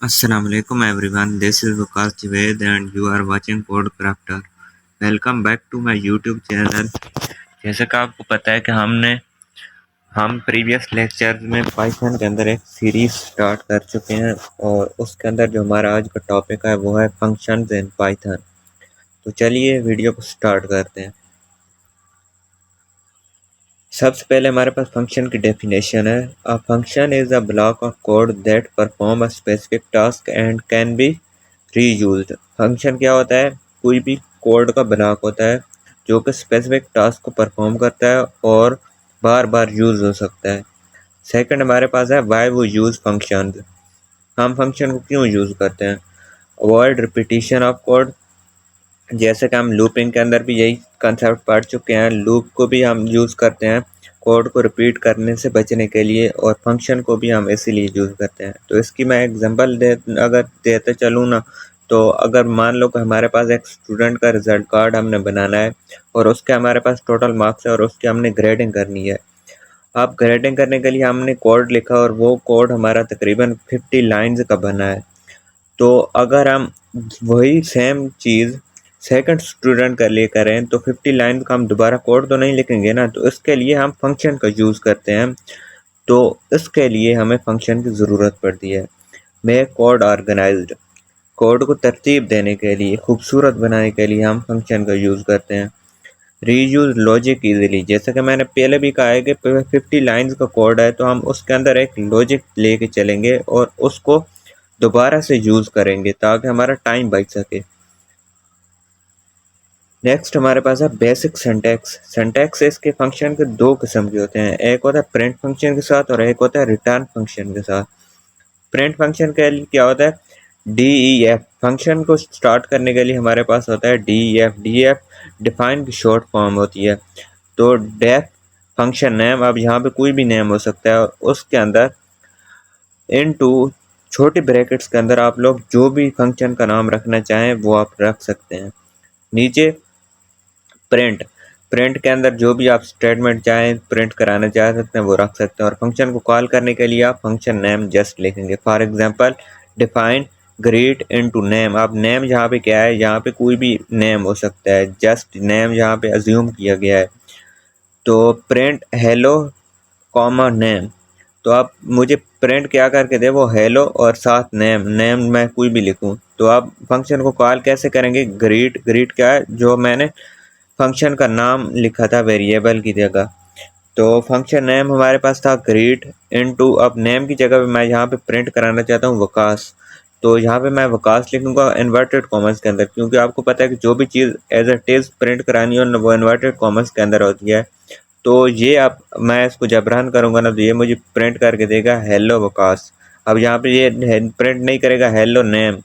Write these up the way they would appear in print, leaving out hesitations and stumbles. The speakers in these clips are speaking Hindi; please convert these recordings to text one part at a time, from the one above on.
Assalamualaikum everyone, this is Vikas Javed and you are watching Codecrafter. Welcome back to my YouTube channel. जैसे कि आपको पता है कि हम प्रीवियस लेक्चर में पाइथन के अंदर एक सीरीज स्टार्ट कर चुके हैं और उसके अंदर जो हमारा आज का टॉपिक है वो है फंक्शंस इन पाइथन। तो चलिए वीडियो को स्टार्ट करते हैं। सबसे पहले हमारे पास फंक्शन की डेफिनेशन है। A function is a block of code that perform a specific task and can be reused. Function क्या होता है? कोई भी कोड का ब्लॉक होता है जो कि स्पेसिफिक टास्क को परफॉर्म करता है और बार बार यूज हो सकता है। सेकंड हमारे पास है व्हाई वी यूज फंक्शन। हम फंक्शन को क्यों यूज करते हैं? Avoid repetition of code. जैसे कि हम लूपिंग के अंदर भी यही कंसेप्ट पढ़ चुके हैं, लूप को भी हम यूज़ करते हैं कोड को रिपीट करने से बचने के लिए, और फंक्शन को भी हम इसीलिए यूज़ करते हैं। तो इसकी मैं एग्जांपल अगर देते चलूँ ना, तो अगर मान लो कि हमारे पास एक स्टूडेंट का रिजल्ट कार्ड हमने बनाना है और उसके हमारे पास टोटल मार्क्स है और उसकी हमने ग्रेडिंग करनी है। अब ग्रेडिंग करने के लिए हमने कोड लिखा और वो कोड हमारा तकरीबन 50 लाइन्स का बना है। तो अगर हम वही सेम चीज़ सेकंड स्टूडेंट के लिए करें तो 50 लाइन का हम दोबारा कोड तो नहीं लिखेंगे ना, तो इसके लिए हम फंक्शन का यूज़ करते हैं। तो इसके लिए हमें फंक्शन की ज़रूरत पड़ती है। Make code organised. कोड को तरतीब देने के लिए, खूबसूरत बनाने के लिए हम फंक्शन का यूज़ करते हैं। Reuse logic easily. जैसे कि मैंने पहले भी कहा है कि 50 लाइंस का कोड है तो हम उसके अंदर एक लॉजिक लेके चलेंगे और उसको दोबारा से यूज़ करेंगे ताकि हमारा टाइम बच सके। नेक्स्ट हमारे पास है बेसिक सिंटैक्स। सिंटैक्स इसके फंक्शन के दो किस्म के होते हैं, एक होता है प्रिंट फंक्शन के साथ और एक होता है रिटर्न फंक्शन के साथ। प्रिंट फंक्शन के लिए क्या होता है? DEF फंक्शन को स्टार्ट करने के लिए हमारे पास होता है DEF डिफाइन की शॉर्ट फॉर्म होती है। तो डेफ फंक्शन नेम, अब यहाँ पे कोई भी नेम हो सकता है, उसके अंदर इनटू छोटे ब्रैकेट्स के अंदर आप लोग जो भी फंक्शन का नाम रखना चाहें वो आप रख सकते हैं। नीचे प्रिंट, प्रिंट के अंदर जो भी आप स्टेटमेंट चाहें प्रिंट कराना चाह सकते हैं वो रख सकते हैं, और फंक्शन को कॉल करने के लिए आप फंक्शन नेम जस्ट लिखेंगे। For example define greet into name. अब नेम यहाँ पे क्या है? यहाँ पे कोई भी नेम हो सकता है, जस्ट नेम यहाँ पे अज्यूम किया गया है। तो प्रिंट हेलो कॉमा नेम, तो आप मुझे प्रिंट क्या करके दे? वो हेलो और साथ नेम, नेम मैं कोई भी लिखूं। तो आप फंक्शन को कॉल कैसे करेंगे? ग्रीट, ग्रीट क्या है? जो मैंने फंक्शन का नाम लिखा था वेरिएबल की जगह। तो फंक्शन नेम हमारे पास था ग्रीट इनटू, अब नेम की जगह पे मैं यहाँ पे प्रिंट कराना चाहता हूँ वकास। तो यहाँ पे मैं वकास लिखूंगा इन्वर्टेड कॉमर्स के अंदर, क्योंकि आपको पता है कि जो भी चीज़ एज इट इज़ प्रिंट करानी हो ना वो इन्वर्टेड कॉमर्स के अंदर होती है। तो ये अब मैं इसको जब रन करूँगा ना तो ये मुझे प्रिंट करके देगा हेलो वकास। अब यहाँ पे ये प्रिंट नहीं करेगा हेलो नेम,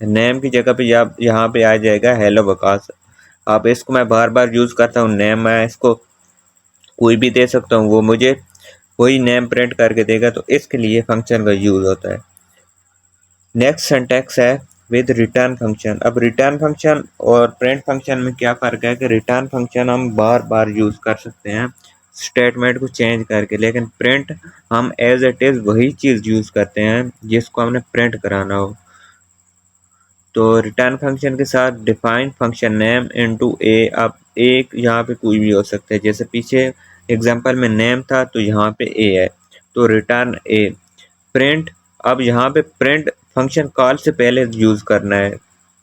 नेम की जगह पे आप यहाँ पे आ जाएगा हेलो वकास। अब इसको मैं बार बार यूज़ करता हूँ नेम, मैं इसको कोई भी दे सकता हूँ, वो मुझे वही नेम प्रिंट करके देगा। तो इसके लिए फंक्शन का यूज़ होता है। नेक्स्ट सिंटैक्स है विद रिटर्न फंक्शन। अब रिटर्न फंक्शन और प्रिंट फंक्शन में क्या फ़र्क है कि रिटर्न फंक्शन हम बार बार यूज़ कर सकते हैं स्टेटमेंट को चेंज करके, लेकिन प्रिंट हम एज इट इज़ वही चीज़ यूज़ करते हैं जिसको हमने प्रिंट कराना हो। तो रिटर्न फंक्शन के साथ डिफाइन फंक्शन नेम इनटू ए। अब एक यहाँ पे कोई भी हो सकता है, जैसे पीछे एग्जांपल में नेम था तो यहाँ पे ए है, तो रिटर्न ए। प्रिंट, अब यहाँ पे प्रिंट फंक्शन कॉल से पहले यूज़ करना है।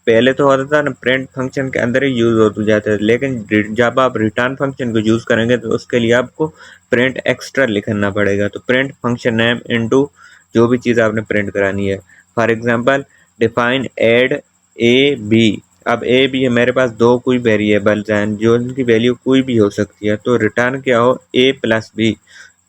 पहले तो होता था ना प्रिंट फंक्शन के अंदर ही यूज़ हो जाता है, लेकिन जब आप रिटर्न फंक्शन को यूज़ करेंगे तो उसके लिए आपको प्रिंट एक्स्ट्रा लिखना पड़ेगा। तो प्रिंट फंक्शन नेम इनटू जो भी चीज़ आपने प्रिंट करानी है। For example define add A B. अब ए बी है मेरे पास, दो कोई वेरिएबल्स हैं जो इनकी वैल्यू कोई भी हो सकती है, तो रिटर्न क्या हो? ए प्लस बी,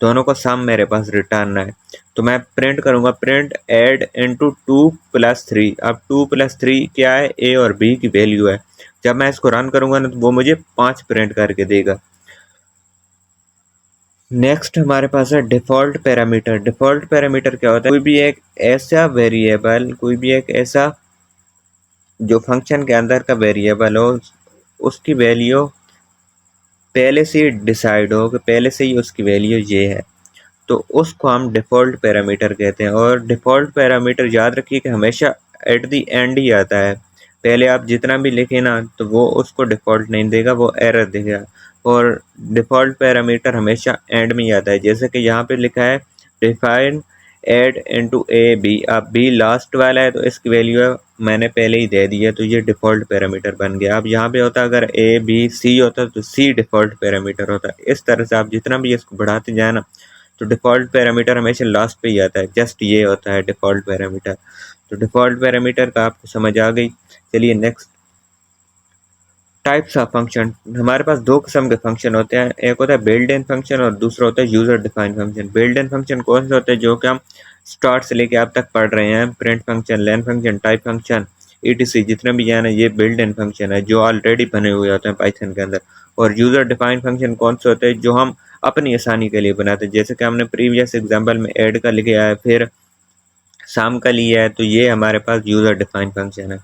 दोनों का सम मेरे पास रिटर्न है। तो मैं प्रिंट करूंगा प्रिंट ऐड इनटू 2+3। अब 2+3 क्या है? ए और बी की वैल्यू है। जब मैं इसको रन करूंगा ना तो वो मुझे 5 प्रिंट करके देगा। नेक्स्ट हमारे पास है डिफ़ॉल्ट पैरामीटर। डिफ़ॉल्ट पैरामीटर क्या होता है? कोई भी एक ऐसा वेरिएबल, कोई भी एक ऐसा जो फंक्शन के अंदर का वेरिएबल हो, उसकी वैल्यू पहले से ही डिसाइड हो कि पहले से ही उसकी वैल्यू ये है। तो उसको हम डिफ़ॉल्ट पैरामीटर कहते हैं। और डिफ़ॉल्ट पैरामीटर याद रखिए कि हमेशा एट द एंड ही आता है। पहले आप जितना भी लिखें ना तो वो उसको डिफ़ॉल्ट नहीं देगा, वो एरर देगा। और डिफ़ॉल्ट पैरामीटर हमेशा एंड में ही आता है। जैसे कि यहाँ पे लिखा है define add into A B. अब बी लास्ट वाला है तो इसकी वैल्यू मैंने पहले ही दे दी है, तो ये डिफ़ॉल्ट पैरामीटर बन गया। अब यहाँ पे होता अगर ए बी सी होता तो सी डिफ़ॉल्ट पैरामीटर होता। इस तरह से आप जितना भी इसको बढ़ाते जाए ना तो डिफ़ॉल्ट पैरामीटर हमेशा लास्ट पे ही आता है। जस्ट ये होता है डिफ़ॉल्ट पैरामीटर। तो डिफ़ॉल्ट पैरामीटर का आपको समझ आ गई। चलिए नेक्स्ट, टाइप्स ऑफ फंक्शन। हमारे पास दो किस्म के फंक्शन होते हैं, एक होता है बिल्ट इन फंक्शन और दूसरा होता है user defined function. Built in function कौन से होते हैं? जो कि हम स्टार्ट से लेके आप तक पढ़ रहे हैं, print function, len function, type function, etc जितने भी हैं ना, ये बिल्ट इन फंक्शन है जो ऑलरेडी बने हुए होते हैं पाइथन के अंदर। और यूजर डिफाइंड फंक्शन कौन से होते हैं? जो हम अपनी आसानी के लिए बनाते हैं। जैसे कि हमने प्रीवियस एग्जाम्पल में ऐड का लिखा है, फिर शाम का लिया है, तो ये हमारे पास यूजर डिफाइंड फंक्शन है।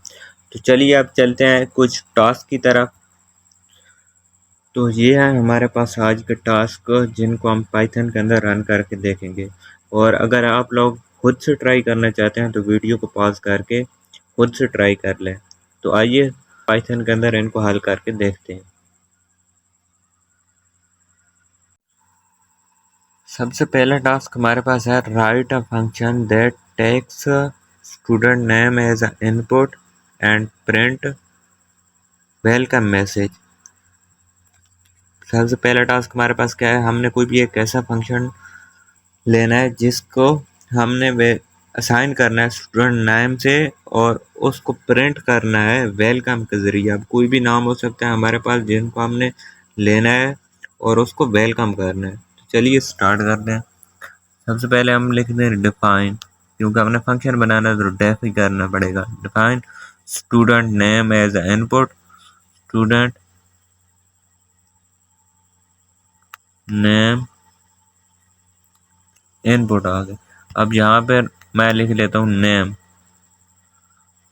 तो चलिए अब चलते हैं कुछ टास्क की तरफ। तो ये है हमारे पास आज के टास्क जिनको हम पाइथन के अंदर रन करके देखेंगे। और अगर आप लोग खुद से ट्राई करना चाहते हैं तो वीडियो को पॉज करके खुद से ट्राई कर लें। तो आइए पाइथन के अंदर इनको हल करके देखते हैं। सबसे पहला टास्क हमारे पास है write a function that takes student name as a input and print welcome message. सबसे पहला टास्क हमारे पास क्या है? हमने कोई भी एक ऐसा फंक्शन लेना है जिसको हमने असाइन करना है स्टूडेंट नेम से और उसको प्रिंट करना है वेलकम के ज़रिए। अब कोई भी नाम हो सकता है हमारे पास जिनको हमने लेना है और उसको वेलकम करना है। तो चलिए स्टार्ट करते हैं। सबसे पहले हम लिख दें डिफाइन, क्योंकि हमने फंक्शन बनाना है तो डेफ ही करना पड़ेगा। Define student name as input, student name input आ गए। अब यहाँ पर मैं लिख लेता हूँ नेम,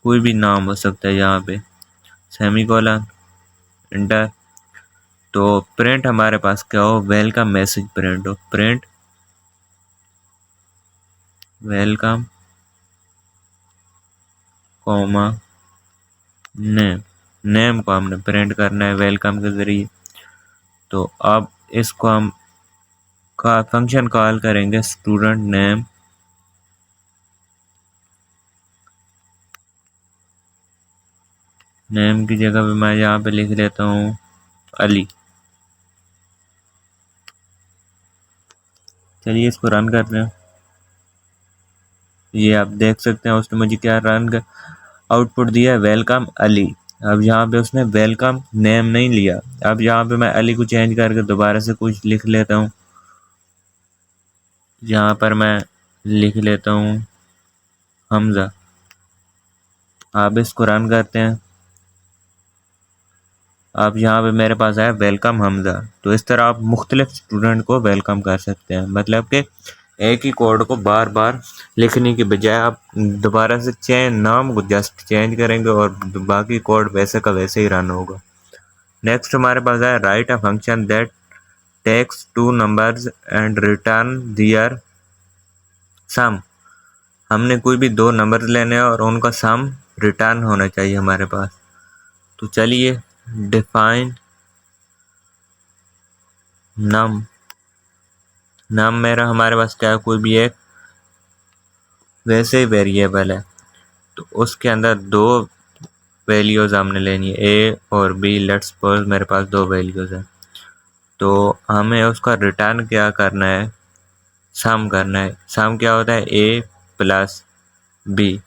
कोई भी नाम हो सकता है यहाँ पे, सेमीकोलन, इंटर। तो प्रिंट हमारे पास क्या हो? वेलकम मैसेज प्रिंट हो। Print welcome comma name, name को हमने प्रिंट करना है वेलकम के जरिए। तो अब इसको हम का फंक्शन कॉल करेंगे स्टूडेंट नेम नेम की जगह पे मैं यहाँ पे लिख लेता हूँ अली। चलिए इसको रन करते हैं। ये आप देख सकते हैं उसने मुझे क्या रन आउटपुट दिया, वेलकम अली। अब यहाँ पे उसने वेलकम नेम नहीं लिया। अब यहाँ पे मैं अली को चेंज करके दोबारा से कुछ लिख लेता हूँ। यहाँ पर मैं लिख लेता हूँ हमजा। आप इसको रन करते हैं। अब यहाँ पे मेरे पास आया वेलकम हमजा। तो इस तरह आप मुख्तलिफ स्टूडेंट को वेलकम कर सकते हैं। मतलब कि एक ही कोड को बार बार लिखने की बजाय आप दोबारा से नाम को जस्ट चेंज करेंगे और बाकी कोड वैसे का वैसे ही रन होगा। नेक्स्ट हमारे पास है write a function that takes two numbers and return their sum. हमने कोई भी दो नंबर लेने हैं और उनका सम रिटर्न होना चाहिए हमारे पास। तो चलिए डिफाइन नम मेरा हमारे पास क्या है? कोई भी एक वैसे ही वेरिएबल है, तो उसके अंदर दो वैल्यूज़ हमने लेनी है, ए और बी। लेट्स सपोज मेरे पास दो वैल्यूज़ हैं, तो हमें उसका रिटर्न क्या करना है? सम करना है। सम क्या होता है? ए प्लस बी।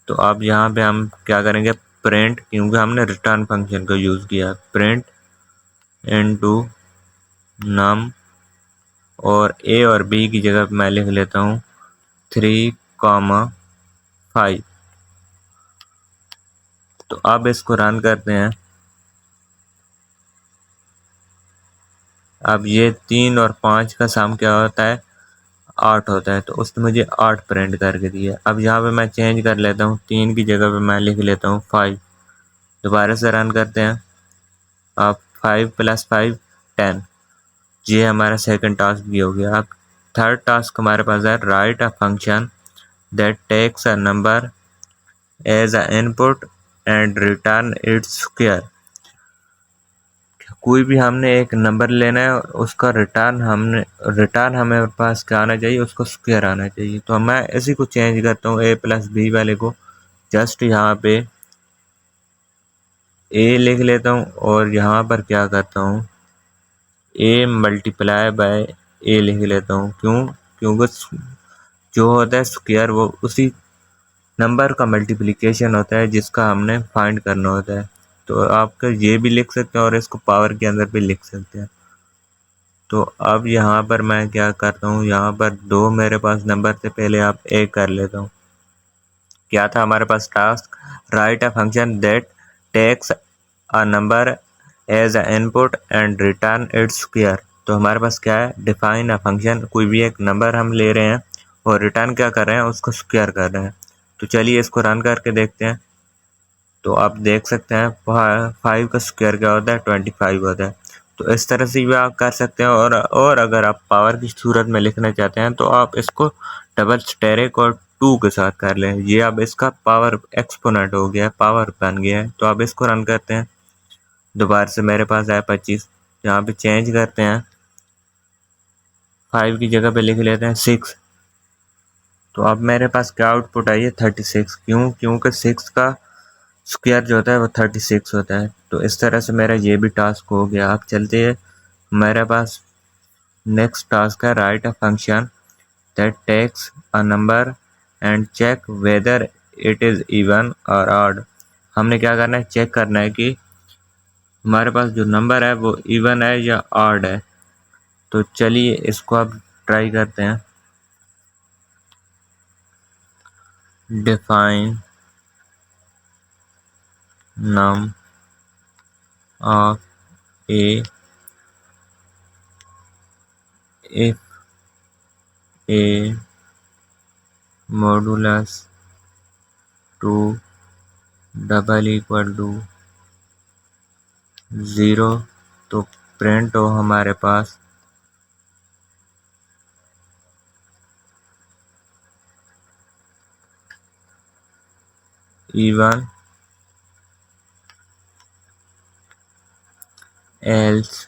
तो अब यहाँ पे हम क्या करेंगे? प्रिंट, क्योंकि हमने रिटर्न फंक्शन का यूज़ किया, प्रिंट इनटू नम और ए और बी की जगह मैं लिख लेता हूँ 3,5। तो अब इसको रन करते हैं। अब ये 3 और 5 का सम क्या होता है? 8 होता है। तो उसने मुझे 8 प्रिंट करके दिया। अब यहाँ पे मैं चेंज कर लेता हूँ, 3 की जगह पे मैं लिख लेता हूँ 5। दोबारा से रन करते हैं। अब 5 + 5 10। ये हमारा सेकंड टास्क भी हो गया। अब थर्ड टास्क हमारे पास है write a function that takes a number as a input and return its square. कोई भी हमने एक नंबर लेना है, उसका रिटर्न हमें पास क्या आना चाहिए, उसको स्क्वायर आना चाहिए। तो मैं इसी को चेंज करता हूँ, ए प्लस बी वाले को जस्ट यहाँ पे ए लिख लेता हूँ और यहाँ पर क्या करता हूँ, ए मल्टीप्लाई बाय ए लिख लेता हूँ। क्यों? क्योंकि जो होता है स्क्वायर वो उसी नंबर का मल्टीप्लिकेशन होता है जिसका हमने फाइंड करना होता है। तो आप ये भी लिख सकते हैं और इसको पावर के अंदर भी लिख सकते हैं। तो अब यहाँ पर मैं क्या करता हूँ, यहाँ पर दो मेरे पास नंबर थे, पहले आप एक कर लेता हूँ। क्या था हमारे पास task, write a function that takes a number as a input and return its square. तो हमारे पास क्या है, डिफाइन अ फंक्शन, कोई भी एक नंबर हम ले रहे हैं और रिटर्न क्या कर रहे हैं, उसको स्क्वायर कर रहे हैं। तो चलिए इसको रन करके देखते हैं। तो आप देख सकते हैं 5 का स्क्वायर क्या होता है, 25 होता है। तो इस तरह से भी आप कर सकते हैं। और अगर आप पावर की सूरत में लिखना चाहते हैं तो आप इसको डबल स्टेरिक और 2 के साथ कर लें। ये अब इसका पावर एक्सपोनेंट हो गया है, पावर बन गया है। तो आप इसको रन करते हैं, दोबारा से मेरे पास आया 25। यहाँ पे चेंज करते हैं, 5 की जगह पे लिख लेते हैं 6। तो अब मेरे पास क्या आउटपुट आई है, 36। क्यों? क्योंकि 6 का स्क्वायर जो होता है वो 36 होता है। तो इस तरह से मेरा ये भी टास्क हो गया। अब चलते हैं, मेरे पास नेक्स्ट टास्क है write a function that takes a number and check whether it is even or odd. हमने क्या करना है, चेक करना है कि हमारे पास जो नंबर है वो इवन है या ऑड है। तो चलिए इसको अब ट्राई करते हैं। Define num of A if A modulus 2 double equal to 0। तो प्रिंट हो हमारे पास इवन एल्स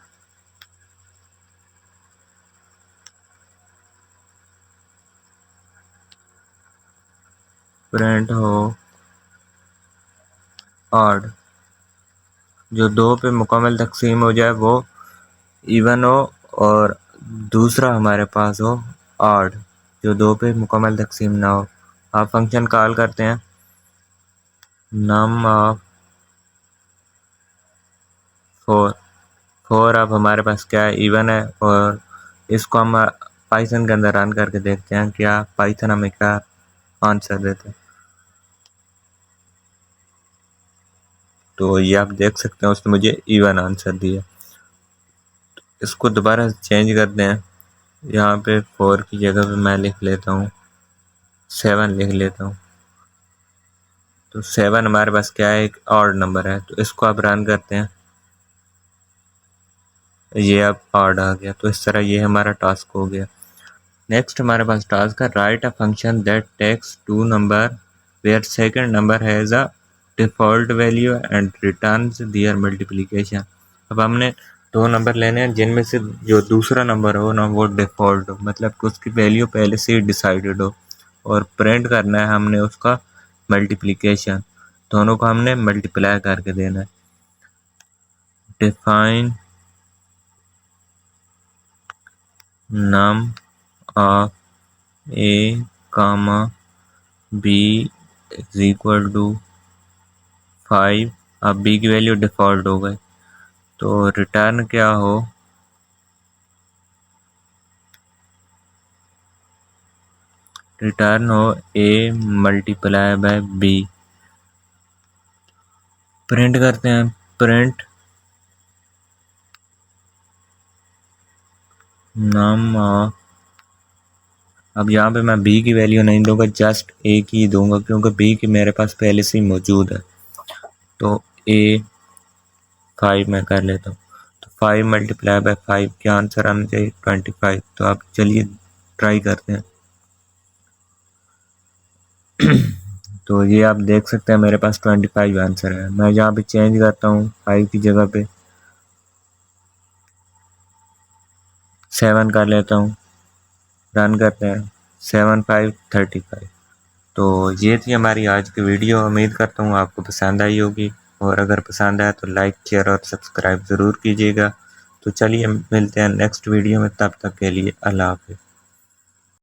प्रिंट हो ऑड। जो दो पे मुकम्मल तकसीम हो जाए वो इवन हो और दूसरा हमारे पास हो ऑड, जो दो पे मुकम्मल तकसीम ना हो। आप फंक्शन कॉल करते हैं नम ऑफ 4। 4 अब हमारे पास क्या है, इवन है। और इसको हम पाइथन के अंदर रन करके देखते हैं क्या पाइथन हमें क्या आंसर देते हैं। तो ये आप देख सकते हैं उसने मुझे इवन आंसर दिया। इसको दोबारा चेंज करते हैं, यहाँ पे 4 की जगह पे मैं लिख लेता हूँ 7 लिख लेता हूँ। तो 7 हमारे पास क्या है, एक ऑड नंबर है। तो इसको आप रन करते हैं, ये अब ऑड आ गया। तो इस तरह ये हमारा टास्क हो गया। नेक्स्ट हमारे पास टास्क है write a function that takes two number where second number has a default value and returns their multiplication. अब हमने दो नंबर लेने हैं जिनमें से जो दूसरा नंबर हो ना वो डिफ़ॉल्ट हो, मतलब कि उसकी वैल्यू पहले से ही डिसाइडेड हो, और प्रिंट करना है हमने उसका मल्टीप्लिकेशन। दोनों को हमने मल्टीप्लाई करके देना है। Define num of A comma B is equal to 5। अब बी की वैल्यू डिफ़ॉल्ट हो गई, तो रिटर्न क्या हो, रिटर्न हो A multiply by B. Print करते हैं, प्रिंट नम ऑफ, अब यहाँ पे मैं बी की वैल्यू नहीं दूंगा, जस्ट ए की ही दूंगा क्योंकि बी की मेरे पास पहले से ही मौजूद है। तो ए 5 मैं कर लेता हूँ। तो 5 मल्टीप्लाई बाय 5 क्या आंसर आना चाहिए, 25। तो आप चलिए ट्राई करते हैं। तो ये आप देख सकते हैं मेरे पास 25 आंसर है। मैं यहाँ पे चेंज करता हूँ 5 की जगह पे 7 कर लेता हूँ, रन करते हैं। 7 5 35। तो ये थी हमारी आज की वीडियो। उम्मीद करता हूँ आपको पसंद आई होगी, और अगर पसंद आया तो लाइक शेयर और सब्सक्राइब ज़रूर कीजिएगा। तो चलिए मिलते हैं नेक्स्ट वीडियो में, तब तक के लिए अल्लाह हाफ़िज़।